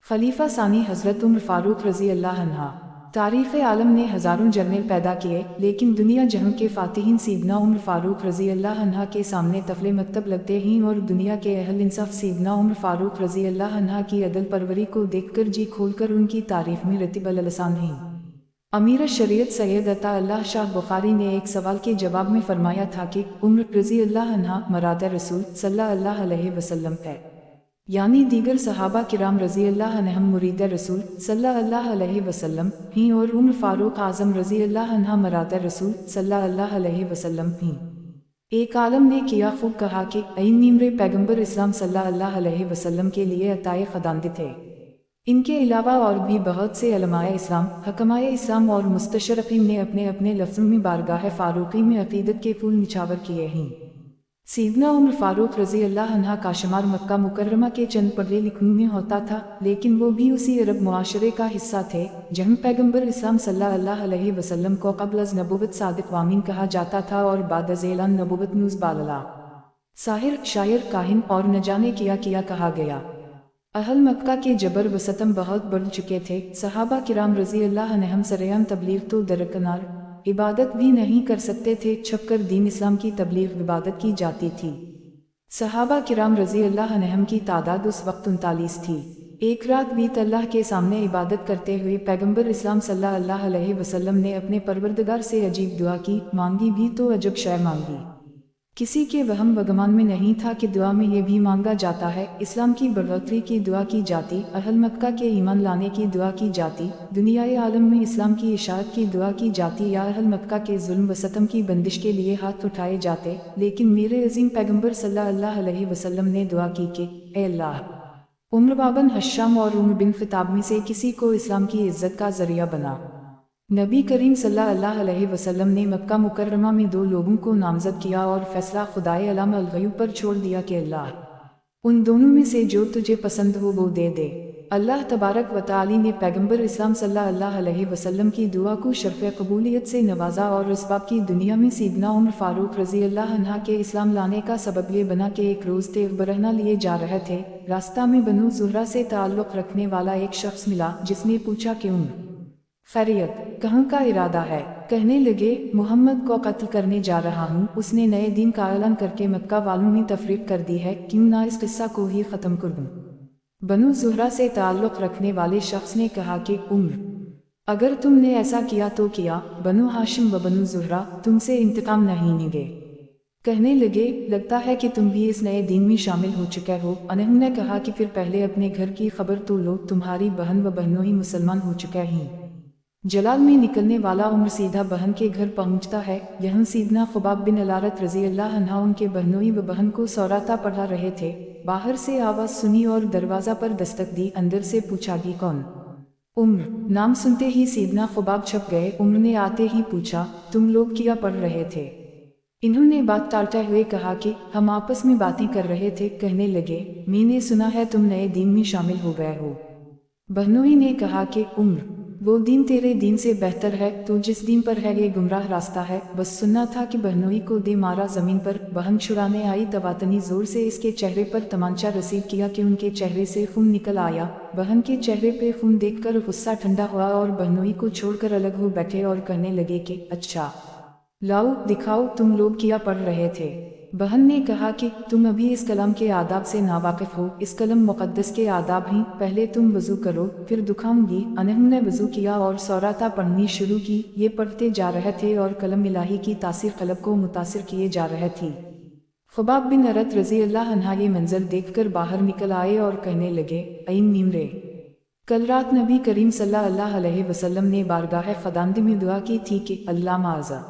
खलीफा सानी हज़रत उमर फ़ारूक रज़ी अल्लाह अन्हा। तारीफ़ आलम ने हज़ारों जर्नल पैदा किए, लेकिन दुनिया जहां के फ़ातिहीन सीदना उमर फ़ारूक रज़ी अल्लाह अन्हा के सामने तफले मकतब लगते हैं और दुनिया के अहल इंसाफ सीदना उमर फ़ारूक रज़ी अल्लाह अन्हा की अदल परवरी को देखकर जी खोलकर उनकी तारीफ़ में रतीब अल-लसान हैं। अमीर शरीयत सैयद अता अल्लाह शाह बुखारी ने एक सवाल के जवाब में फरमाया था कि उमर रज़ी अल्लाह अन्हा मराद रसूल सल्लल्लाहु अलैहि वसल्लम है, यानी दीगर सहाबा किराम रज़ी अल्लाह अन्हम मुरीद रसूल सल्लल्लाहु अलैहि वसल्लम हैं और उमर फ़ारूक आज़म रज़ी अल्लाह अन्हा मराद रसूल सल्लल्लाहु अलैहि वसल्लम हैं। एक आलम ने किया खूब कहा कि ऐन नीमरे पैगंबर इस्लाम सल्लल्लाहु अलैहि वसल्लम के लिए अताए ख़दांदे थे। इनके अलावा और भी बहुत से उलमाए इस्लाम, हकमाए इस्लाम और मुस्तशरक़ीन ने अपने अपने लफ्ज़ों में बारगाह फ़ारूक़ी में अक़ीदत के फूल निछावर किए हैं। सीदना उमर फ़ारूक रज़ी अल्लाह अन्हा का शुमार मक्का मुकर्रमा के चंद पढ़े लिखने में होता था, लेकिन वो भी उसी अरब मुआशरे का हिस्सा थे जहाँ पैगंबर इस्लाम सल्लल्लाहु अलैहि वसल्लम को क़ब्ल अज़ नबुव्वत सादिक़ व अमीन कहा जाता था और बाद अज़ ऐलान नबुव्वत नुज़बालला साहिर, शायर, काहिन और न जाने किया कहा गया। अहल मक्का के जबर व सतम बहुत बढ़ चुके थे। सहाबा किराम रज़ी अल्लाह अन्हम सरेआम तबलीग तो दरकनार, इबादत भी नहीं कर सकते थे। छपकर दीन इस्लाम की तबलीग इबादत की जाती थी। सहाबा किराम रज़ी अल्लाह अन्हम की तादाद उस वक्त 39 थी। एक रात बीत अल्लाह के सामने इबादत करते हुए पैगंबर इस्लाम सल्लल्लाहु अलैहि वसल्लम ने अपने परवरदिगार से अजीब दुआ की, मांगी भी तो अजब शय मांगी। किसी के वहम वगमान में नहीं था कि दुआ में ये भी मांगा जाता है, इस्लाम की बढ़ोतरी की दुआ की जाती, अहल मक्का के ईमान लाने की दुआ की जाती, दुनियाए आलम में इस्लाम की इशाअत की दुआ की जाती या अहल मक्का के जुल्म व सतम की बंदिश के लिए हाथ उठाए जाते। लेकिन मेरे अजीम पैगंबर सल्लल्लाहु अलैहि वसल्लम ने दुआ की कि ए अल्लाह, उमर बिन हश्शाम और उमर बिन ख़िताब में से किसी को इस्लाम की इज्जत का जरिया बना। नबी करीम सल्लल्लाहु अलैहि वसल्लम ने मक्का मुकर्रमा में दो लोगों को नामजद किया और फैसला खुदाए अलाम अल-ग़यूब पर छोड़ दिया कि अल्लाह, उन दोनों में से जो तुझे पसंद हो वो दे दे। अल्लाह तबारक व तआला ने पैगंबर इस्लाम सल्लल्लाहु अलैहि वसल्लम की दुआ को शर्फ़ कबूलियत से नवाजा और इस बात की दुनिया में सीदना उमर फ़ारूक रज़ी अल्लाह अन्हा के इस्लाम लाने का सबब ये बना कि एक रोज़ तेग बरहना लिए जा रहे थे। रास्ता में बनु ज़ुहरा से ताल्लुक़ रखने वाला एक शख्स मिला, जिसने पूछा कि उमर, खैरियत, कहाँ का इरादा है? कहने लगे, मोहम्मद को कत्ल करने जा रहा हूँ। उसने नए दीन का ऐलान करके मक्का वालों में तफरीक कर दी है, क्यों ना इस किस्सा को ही ख़त्म कर दूँ। बनु ज़ुहरा से ताल्लुक़ रखने वाले शख्स ने कहा कि उमर, अगर तुमने ऐसा किया तो किया, बनु हाशिम व बनु ज़ुहरा तुमसे इंतकाम नहीं लेंगे। कहने लगे, लगता है कि तुम भी इस नए दीन में शामिल हो चुके हो। उन्होंने कहा कि फिर पहले अपने घर की खबर तो लो, तुम्हारी बहन व बहनों ही मुसलमान हो चुके हैं। जलाल में निकलने वाला उमर सीधा बहन के घर पहुंचता है। यहाँ सीदना खुबाब बिन अलारत रज़ी अल्लाह अन्हा उनके बहनोई व बहन को सौराता पढ़ा रहे थे। बाहर से आवाज़ सुनी और दरवाज़ा पर दस्तक दी। अंदर से पूछा कि कौन? उमर। नाम सुनते ही सीदना खुबाब छप गए। उमर ने आते ही पूछा, तुम लोग क्या पढ़ रहे थे? इन्होंने बात टालते हुए कहा कि हम आपस में बातें कर रहे थे। कहने लगे, मैंने सुना है तुम नए दीन में शामिल हो गए हो। बहनोई ने कहा कि उमर, वो दीन तेरे दीन से बेहतर है, तो जिस दीन पर है ये गुमराह रास्ता है। बस सुनना था कि बहनोई को दे मारा जमीन पर। बहन छुड़ाने आई तवातनी जोर से इसके चेहरे पर तमांचा रसीद किया कि उनके चेहरे से खून निकल आया। बहन के चेहरे पे खून देखकर गुस्सा ठंडा हुआ और बहनोई को छोड़कर अलग हो बैठे और कहने लगे कि अच्छा, लाओ दिखाओ तुम लोग क्या पढ़ रहे थे। बहन ने कहा कि तुम अभी इस कलम के आदाब से नावाकिफ हो। इस कलम मुक़द्दस के आदाब हैं। पहले तुम वज़ू करो, फिर दुखाऊंगी। उन्होंने वज़ू किया और सौराता पढ़नी शुरू की। ये पढ़ते जा रहे थे और कलम इलाही की तासीर क़ल्ब को मुतासिर किए जा रहे थी। खुबाब बिन अरत रज़ी अल्लाह अन्हा ये मंजर देखकर बाहर निकल आए और कहने लगे, ऐन नीमरे, कल रात नबी करीम सल्लल्लाहु अलैहि वसल्लम ने बारगाह ख़दांदे में दुआ की थी कि अल्लाह माज़ा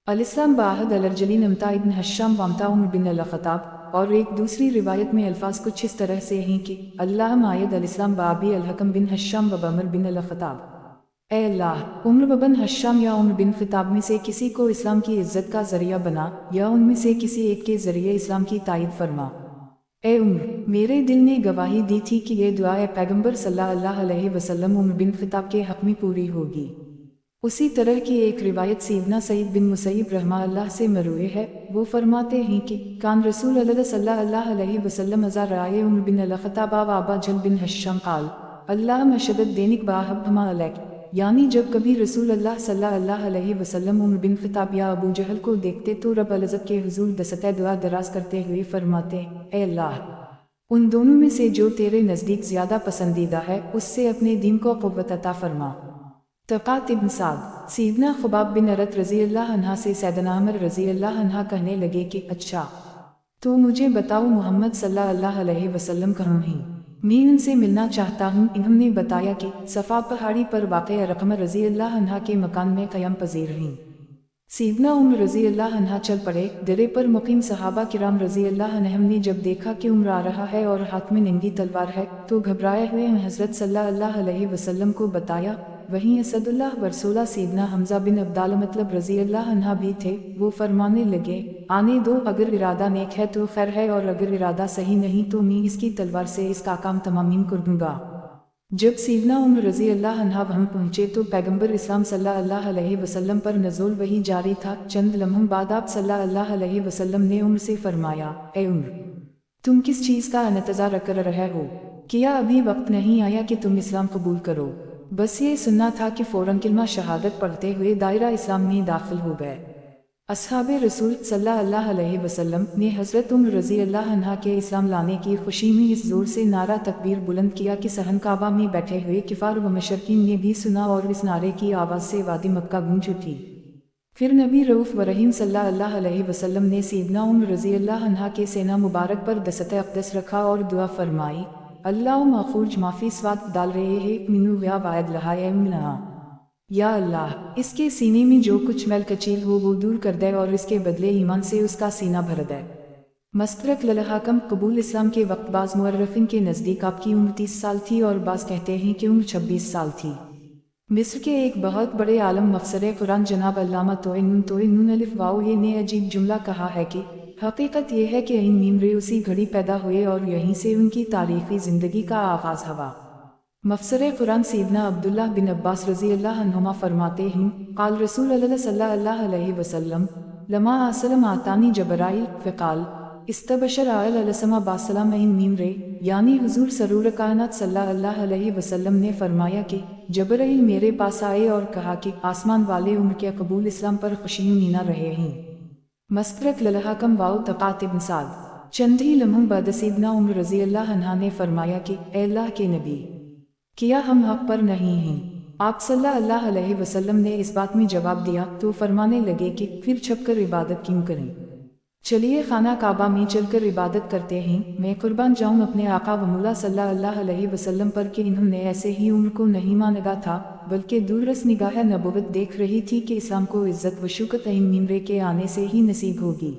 अल-इस्लाम बाहद अल-अर्जली नमता इब्न हश्शाम वमता उमर बिन अल-ख़त्ताब। और एक दूसरी रिवायत में अल्फाज कुछ इस तरह से हैं कि अल्लाह मायद अल-इस्लाम बाबी अल-हकम बिन हश्शाम व बमर बिन अल-ख़त्ताब। ए अल्लाह, उमर बिन हश्शाम या उमर बिन ख़त्ताब में से किसी को इस्लाम की इज्जत का जरिया बना, या उनमें से किसी एक के जरिए इस्लाम की तायद फरमा। ए उमर, मेरे दिल ने गवाही दी थी कि ये दुआ पैगंबर सल्लल्लाहु अलैहि वसल्लम उमर बिन ख़त्ताब के हक़ में पूरी होगी। उसी तरह की एक रिवायत सैयदना सईद बिन मुसैयब रहमा अल्लाह से मरूए है। वो फरमाते हैं कि कान रसूल अल्लाह सल्लल्लाहु अलैहि वसल्लम अज़ा राय उमर बिन अल-ख़त्ताब आबा जल बिन हश्शाम क़ाल, اللہ مشدد دینک باہبہما علیک، یعنی جب کبھی رسول اللہ صلی اللہ علیہ وسلم عمر بن خطاب یا ابو جہل کو دیکھتے تو رب العزت کے حضور دستِ دعا دراز کرتے ہوئے فرماتے، اے اللہ، ان دونوں میں سے جو تیرے نزدیک زیادہ پسندیدہ ہے اس سے اپنے دین کو قوت عطا فرما۔ طبقات ابن سعد۔ سیدنا خباب بن ارت رضی اللہ عنہ سے سیدنا عمر رضی اللہ عنہ کہنے لگے کہ اچھا تو مجھے بتاؤ محمد صلی اللہ علیہ وسلم کہاں ہیں، میں ان سے ملنا چاہتا ہوں۔ انہوں نے بتایا کہ صفا پہاڑی پر واقع رقم رضی اللہ عنہ کے مکان میں قیام پذیر ہیں۔ سیدنا عمر رضی اللہ عنہ چل پڑے۔ درے پر مقیم صحابہ کرام رضی اللہ عنہم نے جب دیکھا کہ عمر آ رہا ہے اور ہاتھ میں ننگی تلوار ہے تو گھبرائے ہوئے حضرت صلی اللہ علیہ وسلم کو بتایا۔ وہیں اسد اللہ ورسولہ سیدنا حمزہ بن عبداللہ مطلب رضی اللہ عنہ بھی تھے۔ وہ فرمانے لگے، آنے دو، اگر ارادہ نیک ہے تو خیر ہے اور اگر ارادہ صحیح نہیں تو میں اس کی تلوار سے اس کا کام تمام کر دوں گا۔ جب سیدنا عمر رضی اللہ عنہ وہاں پہنچے تو پیغمبر اسلام صلی اللہ علیہ وسلم پر نزول وحی جاری تھا۔ چند لمحوں بعد آپ صلی اللہ علیہ وسلم نے عمر سے فرمایا، اے عمر، تم کس چیز کا انتظار کر رہے ہو؟ کیا ابھی وقت نہیں آیا کہ تم اسلام قبول کرو؟ بس یہ سننا تھا کہ فوراً کلمہ شہادت پڑھتے ہوئے دائرہ اسلام میں داخل ہو گئے۔ اصحاب رسول صلی اللہ علیہ وسلم نے حضرت عمر رضی اللہ عنہ کے اسلام لانے کی خوشی میں اس زور سے نعرہ تکبیر بلند کیا کہ صحن کعبہ میں بیٹھے ہوئے کفار و مشرکین نے بھی سنا اور اس نعرے کی آواز سے وادی مکہ گونج اٹھی۔ پھر نبی رؤوف و رحیم صلی اللہ علیہ وسلم نے سیدنا عمر رضی اللہ عنہ کے سینہ مبارک پر دست اقدس رکھا اور دعا فرمائی، اللہ مخرج معافی سوات ڈال رہے ہیں منو ویا وائد لہائے منہا، یا اللہ اس کے سینے میں جو کچھ میل کچیل ہو وہ دور کر دے اور اس کے بدلے ایمان سے اس کا سینہ بھر دے۔ مسترک للحاکم۔ قبول اسلام کے وقت بعض مورخین کے نزدیک آپ کی عمر 30 سال تھی اور بعض کہتے ہیں کہ عمر 26 سال تھی۔ مصر کے ایک بہت بڑے عالم مفسر قرآن جناب علامہ توئنون الف واو نے عجیب جملہ کہا ہے کہ حقیقت یہ ہے کہ عین میم رے اسی گھڑی پیدا ہوئے اور یہیں سے ان کی تاریخی زندگی کا آغاز ہوا۔ مفسر قرآن سیدنا عبداللہ بن عباس رضی اللہ عنہما فرماتے ہیں، قال رسول اللہ صلی اللہ علیہ وسلم لما اسلم آتانی جبرائیل فقال استبشر علیہ السلام باسلام عین میم رے، یعنی حضور سرور کائنات صلی اللہ علیہ وسلم نے فرمایا کہ جبرائیل میرے پاس آئے اور کہا کہ آسمان والے عمر کے قبول اسلام پر خوشیوں منا رہے ہیں۔ مسترک للحاکم واو طبقات ابن سعد۔ چند ہی لمحوں بعد سیدنا عمر رضی اللہ عنہ نے فرمایا کہ اے اللہ کے نبی، کیا ہم حق پر نہیں ہیں؟ آپ صلی اللہ علیہ وسلم نے اس بات میں جواب دیا تو فرمانے لگے کہ پھر چھپ کر عبادت کیوں کریں؟ چلیے خانہ کعبہ میں چل کر عبادت کرتے ہیں۔ میں قربان جاؤں اپنے آقا و مولا صلی اللہ علیہ وسلم پر کہ انہوں نے ایسے ہی عمر کو نہیں مانا تھا بلکہ دورس نگاہ نبوت دیکھ رہی تھی کہ اسلام کو عزت و شوکت عین میم رے کے آنے سے ہی نصیب ہوگی۔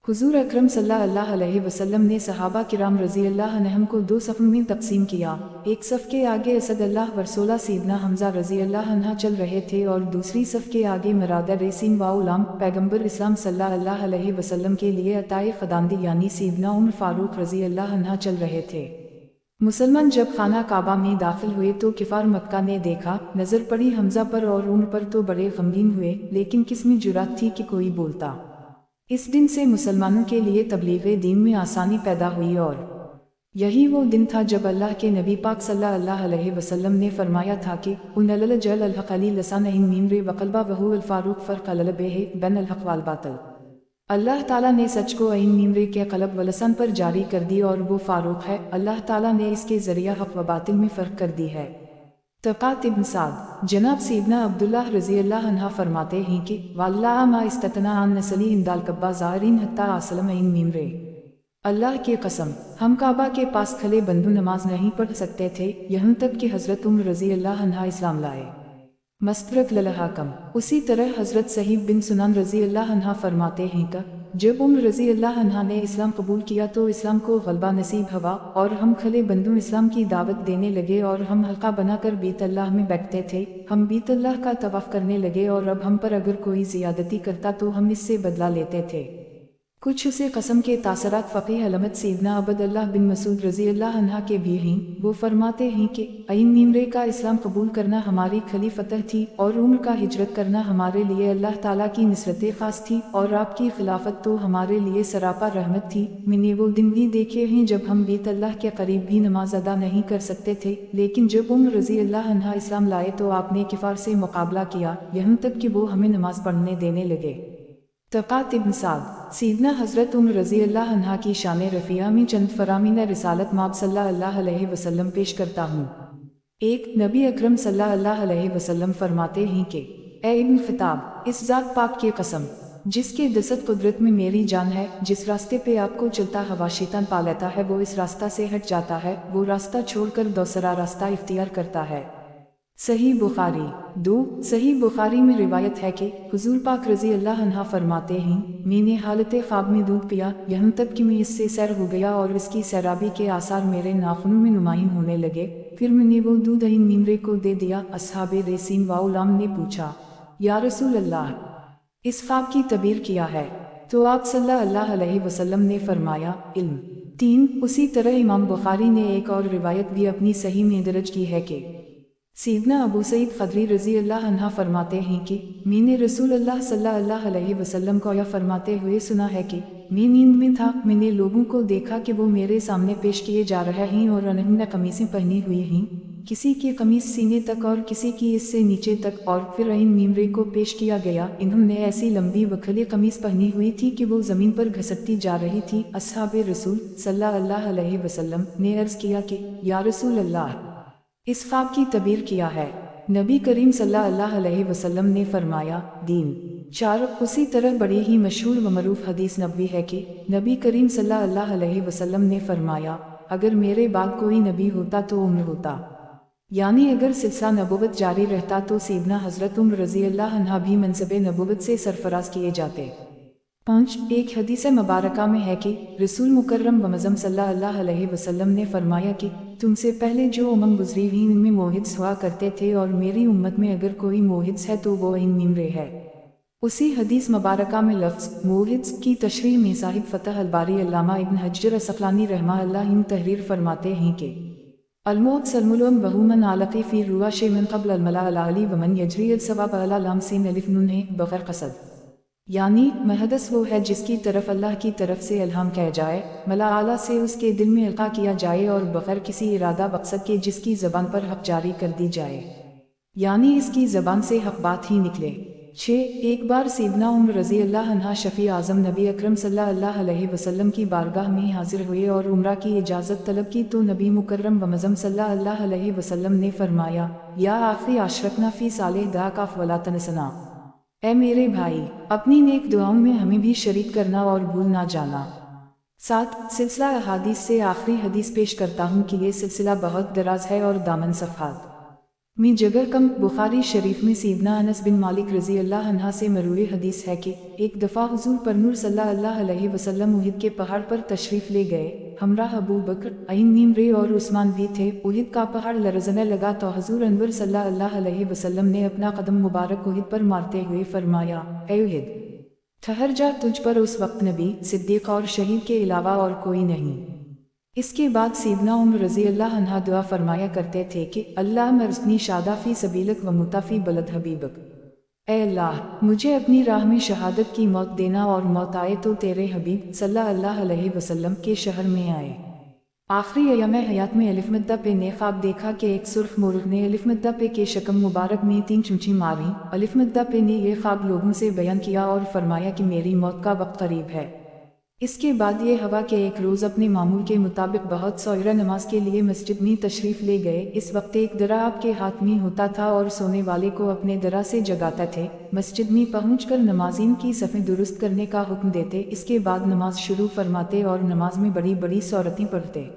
حضور اکرم صلی اللہ علیہ وسلم نے صحابہ کرام رضی اللہ عنہم کو دو صفوں میں تقسیم کیا۔ ایک صف کے آگے اسد اللہ ورسولہ سیدنا حمزہ رضی اللہ عنہ چل رہے تھے اور دوسری صف کے آگے مرادہ ریسین و غلام پیغمبر اسلام صلی اللہ علیہ وسلم کے لیے عطائے خداندی یعنی سیدنا عمر فاروق رضی اللہ عنہ چل رہے تھے۔ مسلمان جب خانہ کعبہ میں داخل ہوئے تو کفار مکہ نے دیکھا، نظر پڑی حمزہ پر اور عمر پر تو بڑے غمگین ہوئے، لیکن کس میں جرات تھی کہ کوئی بولتا۔ اس دن سے مسلمانوں کے لیے تبلیغ دین میں آسانی پیدا ہوئی اور یہی وہ دن تھا جب اللہ کے نبی پاک صلی اللہ علیہ وسلم نے فرمایا تھا کہ ان جل الحق علی لسان میم رے وقلبہ وہو الفاروق فرق البے بین الحق والباطل۔ اللہ تعالیٰ نے سچ کو عین میم رے کے قلب و لسان پر جاری کر دی اور وہ فاروق ہے۔ اللہ تعالیٰ نے اس کے ذریعہ حق و باطل میں فرق کر دی ہے۔ طبقات ابن سعد۔ جناب سیدنا عبداللہ رضی اللہ عنہ فرماتے ہیں کہ واللہ ما استطنا عن نسلی اندال کعبہ زائرین حتی اسلم عین میم رے، اللہ کی قسم ہم کعبہ کے پاس کھلے بندو نماز نہیں پڑھ سکتے تھے یہاں تک کہ حضرت عمر رضی اللہ عنہ اسلام لائے۔ مسترک للحاکم۔ اسی طرح حضرت صہیب بن سنان رضی اللہ عنہ فرماتے ہیں کہ جب عمر رضی اللہ عنہ نے اسلام قبول کیا تو اسلام کو غلبہ نصیب ہوا اور ہم کھلے بندوں اسلام کی دعوت دینے لگے اور ہم حلقہ بنا کر بیت اللہ میں بیٹھتے تھے۔ ہم بیت اللہ کا طواف کرنے لگے اور اب ہم پر اگر کوئی زیادتی کرتا تو ہم اس سے بدلہ لیتے تھے۔ कुछ उसे कसम के तासरात फ़क़ीह अलमत सैयदना अब्दुल्लाह बिन मसूद रज़ी अल्लाह अन्हा के भी हैं। वो फरमाते हैं कि इन मीमरे का इस्लाम कबूल करना हमारी खलीफतह थी और उम्र का हिजरत करना हमारे लिए अल्लाह ताला की निसरत ख़ास थी और आपकी खिलाफत तो हमारे लिए सरापा रहमत थी। मैंने वो दिन भी देखे हैं जब हम बीत अल्लाह के करीब भी नमाज अदा नहीं कर सकते थे, लेकिन जब उम्र रज़ी अल्लाह अन्हा इस्लाम लाए तो आपने किफ़ार से मुकाबला किया, यहाँ तक कि वो हमें नमाज पढ़ने देने लगे। तक़ात इब्न साद। सैयदना हज़रत उम्र रज़ी अल्लाह अन्हा की शान रफ़िया में चंद फ़रामीन रिसालत माब सल्लल्लाहु अलैहि वसल्लम पेश करता हूँ। एक, नबी अकरम सल्लल्लाहु अलैहि वसल्लम फरमाते हैं कि ए इब्न ख़िताब, इस ज़ात पाक की कसम जिसके दस्त कुदरत में मेरी जान है, जिस रास्ते पे आपको चलता हवा शैतान पा लेता है वो इस रास्ता से हट जाता है, वो रास्ता छोड़कर दूसरा रास्ता इख्तियार करता है। सही बुखारी। 2, सही बुखारी में रिवायत है कि हुजूर पाक रज़ी अल्लाह अन्हा फरमाते हैं, मैंने हालत ख्वाब में दूध पिया, यहाँ तक कि मैं इससे सैर हो गया और इसकी सैराबी के आसार मेरे नाखूनों में नुमायां होने लगे। फिर मैंने वो दूध इन मीमरे को दे दिया। अस्हाबे रेसीन व उलाम ने पूछा, या रसूल अल्लाह, इस ख्वाब की तबीर किया है? तो आप सल्लल्लाहु अलैहि वसल्लम ने फरमाया, इल्म। 3, उसी तरह इमाम बुखारी ने एक और रिवायत भी अपनी सही में दर्ज की है कि सैयदना अबू सईद ख़दरी रज़ी अल्लाह अन्हा फरमाते हैं कि मैंने रसूल अल्लाह सल्लल्लाहु अलैहि वसल्लम को यह फरमाते हुए सुना है कि मैं नींद में था, मैंने लोगों को देखा कि वो मेरे सामने पेश किए जा रहे हैं और उन्होंने कमीज़ें पहनी हुई हैं, किसी की कमीज़ सीने तक और किसी की इससे नीचे तक, और फिर इन मीमरे को पेश किया गया। इन्होंने ऐसी लंबी वखली कमीज़ पहनी हुई थी कि वो ज़मीन पर घसटती जा रही थी। अस्हाबे रसूल सल्लल्लाहु अलैहि वसल्लम ने अर्ज़ किया कि या रसूल अल्लाह, इस ख्वाब की तबीर किया है? नबी करीम सल्लल्लाहु अलैहि वसल्लम ने फरमाया, दीन। 4, उसी तरह बड़ी ही मशहूर व मरूफ हदीस नबवी है कि नबी करीम सल्लल्लाहु अलैहि वसल्लम ने फरमाया, अगर मेरे बाद कोई नबी होता तो उम्र होता, यानी अगर सिलसिला नबुवत जारी रहता तो सैयदना हज़रत उम्र रज़ी अल्लाह अन्हा भी मनसब नबुवत से सरफराज किए जाते। 5, एक हदीस मुबारका में है कि रसूल मुकर्रम बमज़म सल्लल्लाहु अलैहि वसल्लम ने फरमाया कि तुमसे पहले जो उम्म गुज़री हुई उनमें मोहिद्स हुआ करते थे और मेरी उम्मत में अगर कोई मोहिद्स है तो वो इन मीमरे है। उसी हदीस मुबारका में लफ्ज़ मोहिद्स की तशरीह में साहिब फ़तह अल-बारी अल्लामा इब्न हजर असक़लानी रहमहुल्लाह इन तहरीर फरमाते हैं कि अलमौत सलमुलम वहुमन आलक़ी फ़ी रुआ शैमन क़ब्ल अलमला अली वमन यजरी सवाब अला लाम सिन अलिफ नून है बग़ैर क़सद, यानी महदस वो है जिसकी तरफ अल्लाह की तरफ से अल्हाम कह जाए, मला आला से उसके दिल में अलका किया जाए और बग़ैर किसी इरादा मकसद के जिसकी ज़बान पर हक़ जारी कर दी जाए, यानी इसकी ज़बान से हक़ बात ही निकले। 6, एक बार सैयदना उम्र रज़ी अल्लाह अन्हा शफ़ी आज़म नबी अकरम सल्लल्लाहु अलैहि वसल्लम की बारगाह में हाजिर हुए और उम्रा की इजाज़त तलब की तो नबी मुकर्रम बमज़म सल्लल्लाहु अलैहि वसल्लम ने फरमाया, या आखिरी आशरकना फ़ी सालेह दा काफ़ वला तनसना, ऐ मेरे भाई, अपनी नेक दुआओं में हमें भी शरीक करना और भूल ना जाना। 7, सिलसिला अहादीस से आखिरी हदीस पेश करता हूँ कि ये सिलसिला बहुत दराज है और दामन सफ़हात में जगह कम। बुखारी शरीफ में सैयदना अनस बिन मालिक रज़ी अल्लाह अन्हा से मरूई हदीस है कि एक दफ़ा हुज़ूर पर नूर सल्लल्लाहु अलैहि वसल्लम उहिद के पहाड़ पर तशरीफ़ ले गए, हमरा अबू बकर, अईन मीमरे और उस्मान भी थे। उहिद का पहाड़ लरज़ने लगा तो हुज़ूर अनवर सल्लल्लाहु अलैहि वसल्लम ने अपना कदम मुबारक उहिद पर मारते हुए फरमाया, ऐ उहिद, ठहर जा, तुझ पर उस वक्त नबी, सिद्दीक़ और शहीद के अलावा और कोई नहीं। इसके बाद सैयदना उम्र रज़ी अल्लाह अन्हा दुआ फरमाया करते थे कि अल्लाह मर्ज़नी शादा फ़ी सबीलक व मुताफ़ी बलद हबीबक, ऐ अल्लाह, मुझे अपनी राह में शहादत की मौत देना और मौत आए तो तेरे हबीब सल्लल्लाहु अलैहि वसल्लम के शहर में आए। आखिरी अय्याम हयात में अलिफ मद्दा पे ने ख्वाब देखा कि एक सुर्ख मोर ने अलिफ मद्दा पे के शकम मुबारक में 3 चुंची मारी। अलिफ मद्दा पे ने यह ख्वाब लोगों से बयान किया और फरमाया कि मेरी मौत का वक्त करीब है। इसके बाद ये हवा के एक रोज़ अपने मामूल के मुताबिक बहुत सौरा नमाज के लिए मस्जिद में तशरीफ़ ले गए। इस वक्त एक दरा आपके हाथ में होता था और सोने वाले को अपने दरा से जगाते थे। मस्जिद में पहुंचकर नमाज़ीन की सफ़ें दुरुस्त करने का हुक्म देते, इसके बाद नमाज शुरू फरमाते और नमाज में बड़ी बड़ी सूरतें पढ़ते।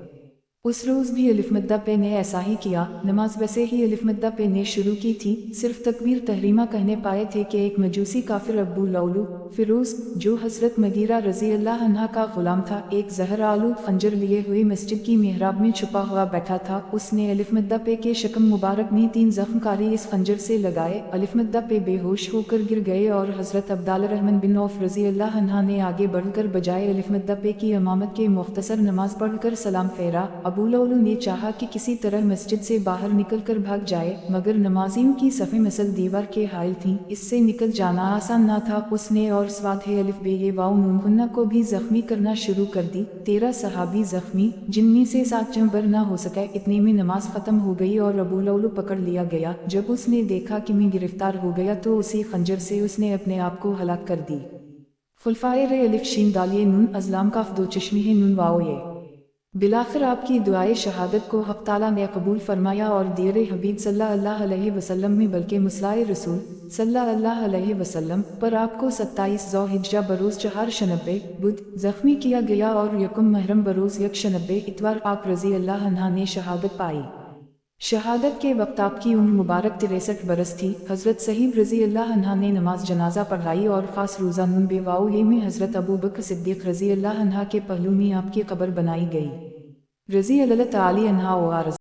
उस रोज़ भी अलिफ मद्दा पे ने ऐसा ही किया। नमाज वैसे ही अलिफ मद्दा पे ने शुरू की थी, सिर्फ तकबीर तहरीमा कहने पाए थे कि एक मजूसी काफिर अबू लौलू फिरोज, जो हजरत मगीरा रजी अल्लाह अन्हा का गुलाम था, एक जहर आलू खंजर लिए हुए मस्जिद की मेहराब में छुपा हुआ बैठा था। उसने अलिफ मद्दा पे के शकम मुबारक में 3 जख्मकारी इस खंजर से लगाए। अलिफ मद्दा पे बेहोश होकर गिर गए और हजरत अब्दाल रहमान बिन औफ रजी अल्लाह अन्हा ने आगे बढ़कर बजाय अलिफ मद्दा पे की इमामत के मुख्तसर नमाज पढ़कर सलाम फेरा। अबू लौलू ने चाहा कि किसी तरह मस्जिद से बाहर निकलकर भाग जाए, मगर नमाजियों की सफ़ें मसल दीवार के हायल थीं, इससे निकल जाना आसान न था। उसने और स्वाथे अलिफ बे ये वाउ नून हुन्ना को भी जख्मी करना शुरू कर दी। 13 सहाबी जख्मी, जिनमें से 7 जंबर न हो सके। इतने में नमाज खत्म हो गई और अबू लौलू पकड़ लिया गया। जब उसने देखा कि मैं गिरफ्तार हो गया तो उसी खंजर से उसने अपने आप को हलाक कर दी। खुलफाए रे अलिफ शीन दालिए नून अजलाम काफ दो चश्मे है नून वाओ ये। बिलाखिर आपकी दुआए शहादत को हक़ ताला ने कबूल फरमाया और दीर हबीब सल्लल्लाहु अलैहि वसल्लम में बल्कि मुस्लाए रसूल सल्लल्लाहु अलैहि वसल्लम पर आपको 27 ज़ोहिज्जा बरोज़ 490 बुध ज़ख्मी किया गया और यकुम महरम बरोज़ 190 इतवार आप रज़ी अल्लाह अन्हा ने शहादत पाई। शहादत के वक्त आपकी उम्र मुबारक 63 बरस थी। हज़रत सहीब रज़ी अल्लाह अन्हा ने नमाज जनाजा पढ़ाई और ख़ास रोज़ा नून बेवाओ ये में हज़रत अबू बकर सिद्दीक़ रज़ी अल्लाह अन्हा के पहलू में आपकी कब्र बनाई गई। रज़ी अल्लाह ताली अन्हा व